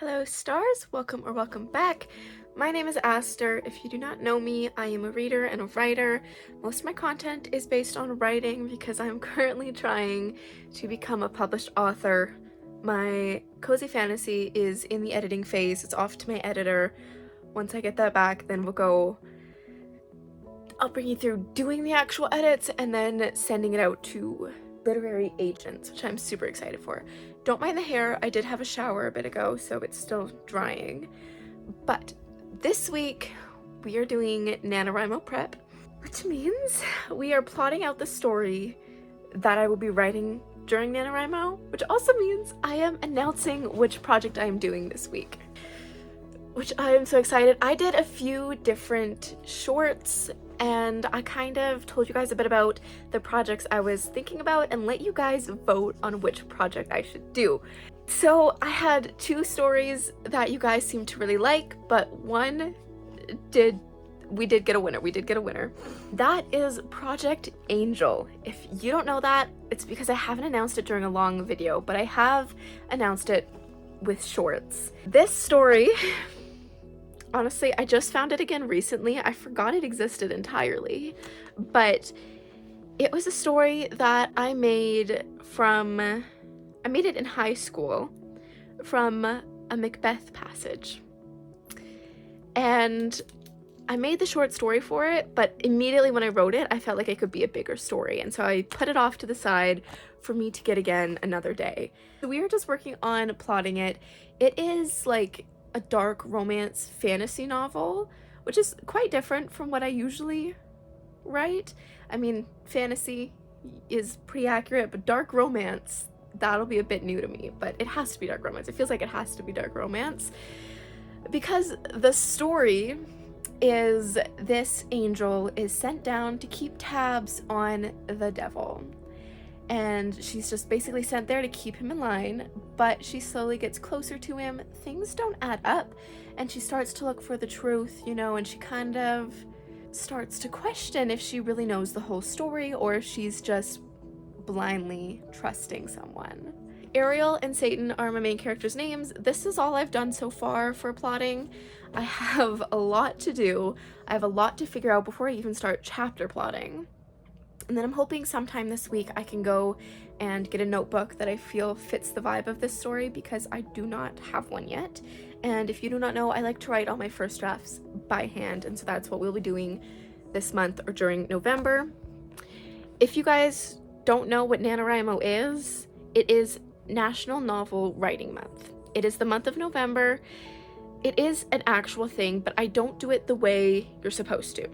Hello stars, welcome back. My name is Aster. If you do not know me, I am a reader and a writer. Most of my content is based on writing because I'm currently trying to become a published author. My cozy fantasy is in the editing phase. It's off to my editor. Once I get that back, then I'll bring you through doing the actual edits and then sending it out to literary agents, which I'm super excited for. Don't mind the hair, I did have a shower a bit ago, so it's still drying. But this week, we are doing NaNoWriMo prep, which means we are plotting out the story that I will be writing during NaNoWriMo, which also means I am announcing which project I am doing this week, which I am so excited. I did a few different shorts and I kind of told you guys a bit about the projects I was thinking about and let you guys vote on which project I should do. So I had two stories that you guys seemed to really like, but we did get a winner. That is Project Angel. If you don't know that, it's because I haven't announced it during a long video, but I have announced it with shorts. This story, honestly, I just found it again recently. I forgot it existed entirely, but it was a story that I made it in high school from a Macbeth passage. And I made the short story for it, but immediately when I wrote it, I felt like it could be a bigger story. And so I put it off to the side for me to get again another day. So we are just working on plotting it. It is like a dark romance fantasy novel, which is quite different from what I usually write. I mean, fantasy is pretty accurate, but dark romance, that'll be a bit new to me, but it has to be dark romance. It feels like it has to be dark romance because the story is this angel is sent down to keep tabs on the devil. And she's just basically sent there to keep him in line, but she slowly gets closer to him. Things don't add up, and she starts to look for the truth, and she kind of starts to question if she really knows the whole story or if she's just blindly trusting someone. Ariel and Satan are my main characters' names. This is all I've done so far for plotting. I have a lot to do. I have a lot to figure out before I even start chapter plotting. And then I'm hoping sometime this week I can go and get a notebook that I feel fits the vibe of this story because I do not have one yet. And if you do not know, I like to write all my first drafts by hand, and so that's what we'll be doing this month or during November. If you guys don't know what NaNoWriMo is, it is National Novel Writing Month. It is the month of November. It is an actual thing, but I don't do it the way you're supposed to.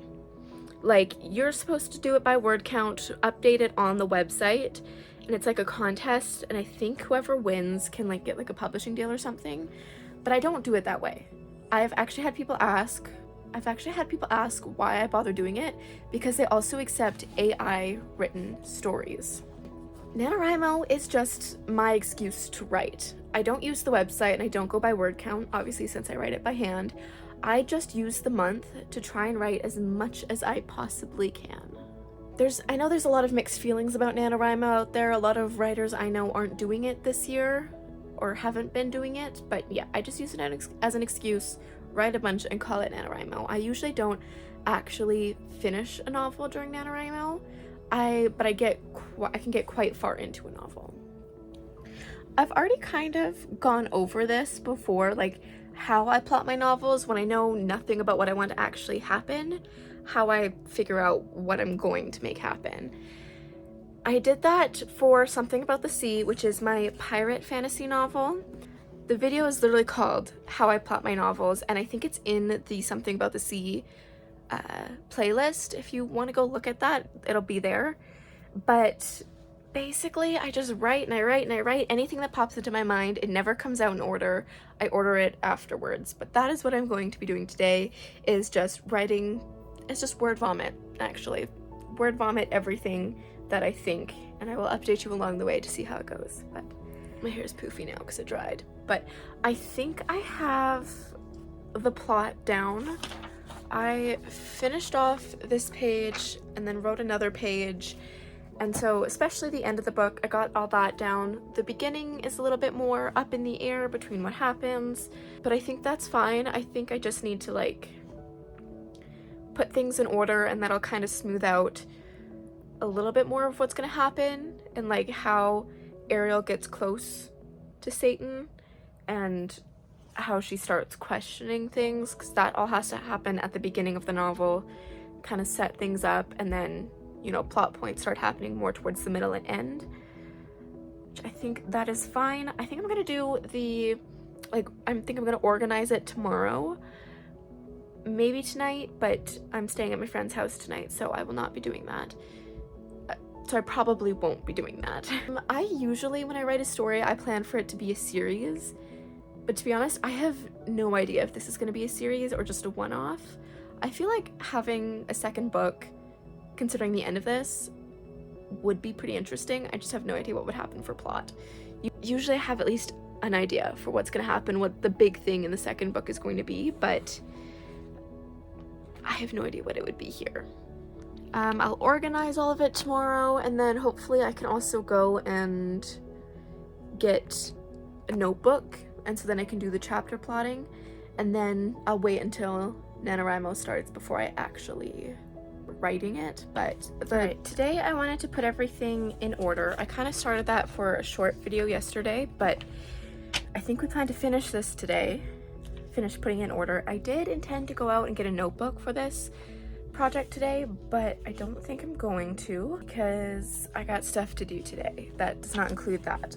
Like, you're supposed to do it by word count, update it on the website, and it's like a contest, and I think whoever wins can like get like a publishing deal or something, but I don't do it that way. I've actually had people ask why I bother doing it, because they also accept AI written stories. NaNoWriMo is just my excuse to write. I don't use the website and I don't go by word count, obviously, since I write it by hand. I just use the month to try and write as much as I possibly can. I know there's a lot of mixed feelings about NaNoWriMo out there. A lot of writers I know aren't doing it this year or haven't been doing it, but yeah, I just use it as an excuse, write a bunch and call it NaNoWriMo. I usually don't actually finish a novel during NaNoWriMo, but I can get quite far into a novel. I've already kind of gone over this before, like how I plot my novels when I know nothing about what I want to actually happen, how I figure out what I'm going to make happen. I did that for Something About the Sea, which is my pirate fantasy novel. The video is literally called How I Plot My Novels, and I think it's in the Something About the Sea playlist. If you want to go look at that, it'll be there. But basically, I just write and I write anything that pops into my mind. It never comes out in order. I order it afterwards. But that is what I'm going to be doing today, is just writing. It's just word vomit, actually. Word vomit everything that I think, and I will update you along the way to see how it goes. But my hair is poofy now because it dried. But I think I have the plot down. I finished off this page and then wrote another page, And so especially the end of the book, I got all that down. The beginning is a little bit more up in the air between what happens, but I think that's fine. I think I just need to like put things in order, and that'll kind of smooth out a little bit more of what's gonna happen, and like how Ariel gets close to Satan and how she starts questioning things, because that all has to happen at the beginning of the novel, kind of set things up, and then, you know, plot points start happening more towards the middle and end, which I think that is fine. I think I'm gonna do the, like, I think I'm gonna organize it tomorrow, maybe tonight, but I'm staying at my friend's house tonight, so I will not be doing that. So I probably won't be doing that. I usually, when I write a story, I plan for it to be a series, but to be honest, I have no idea if this is gonna be a series or just a one-off. I feel like having a second book, considering the end of this, would be pretty interesting. I just have no idea what would happen for plot. Usually I have at least an idea for what's gonna happen, what the big thing in the second book is going to be, but I have no idea what it would be here. I'll organize all of it tomorrow, and then hopefully I can also go and get a notebook, and so then I can do the chapter plotting, and then I'll wait until NaNoWriMo starts before I actually writing it. But today I wanted to put everything in order. I kind of started that for a short video yesterday, but I think we plan to finish this today, finish putting it in order. I did intend to go out and get a notebook for this project today, but I don't think I'm going to because I got stuff to do today. That does not include that.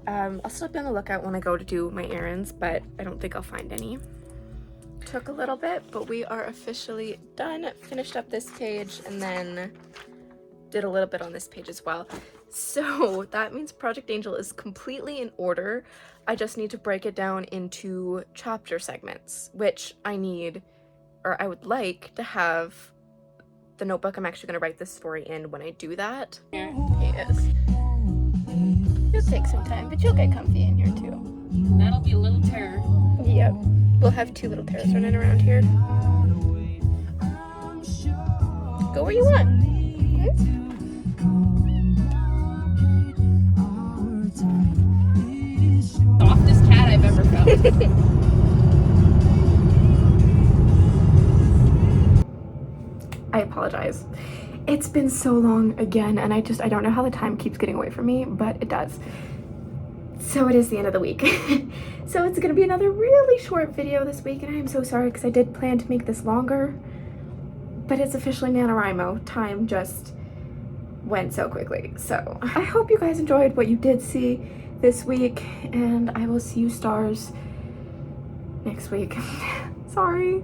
I'll still be on the lookout when I go to do my errands, but I don't think I'll find any. Took a little bit, but we are officially done. Finished up this page and then did a little bit on this page as well. So that means Project Angel is completely in order. I just need to break it down into chapter segments, which I need, or I would like to have the notebook I'm actually going to write this story in when I do that. Here he is. It'll take some time, but you'll get comfy in here too. That'll be a little terror. Yep. We'll have two little terrors running around here. Go where you want. Softest cat I've ever felt. I apologize. It's been so long again, and I don't know how the time keeps getting away from me, but it does. So it is the end of the week. So it's gonna be another really short video this week, and I am so sorry because I did plan to make this longer, but it's officially NaNoWriMo. Time just went so quickly. So I hope you guys enjoyed what you did see this week, and I will see you stars next week. Sorry.